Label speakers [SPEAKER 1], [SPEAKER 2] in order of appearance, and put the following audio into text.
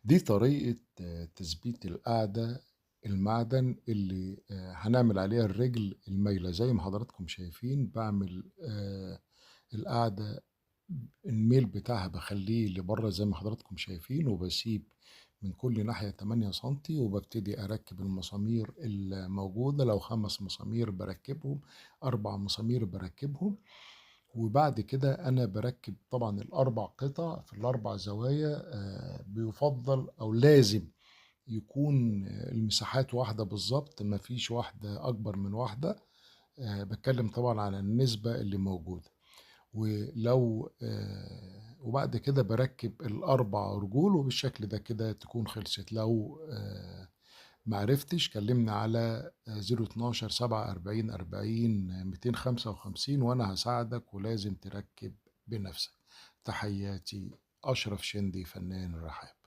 [SPEAKER 1] دي طريقة تثبيت القاعدة المعدن اللي هنعمل عليها الرجل المايلة زي ما حضراتكم شايفين باعمل القاعدة الميل بتاعها بخليه لبره زي ما حضراتكم شايفين، وبسيب من كل ناحية 8 سنتي، وببتدي أركب المسامير الموجودة. لو 5 مسامير بركبهم، 4 مسامير بركبهم. وبعد كده أنا بركب طبعا ال4 قطع في ال4 زوايا. بيفضل أو لازم يكون المساحات واحدة بالظبط، مفيش واحدة أكبر من واحدة. بتكلم طبعا على النسبة اللي موجودة. ولو وبعد كده بركب ال4 رجول، وبالشكل ده كده تكون خلصت. لو معرفتش كلمنا على 012 740 40 255 وأنا هساعدك، ولازم تركب بنفسك. تحياتي، أشرف شندي، فنان الرحاب.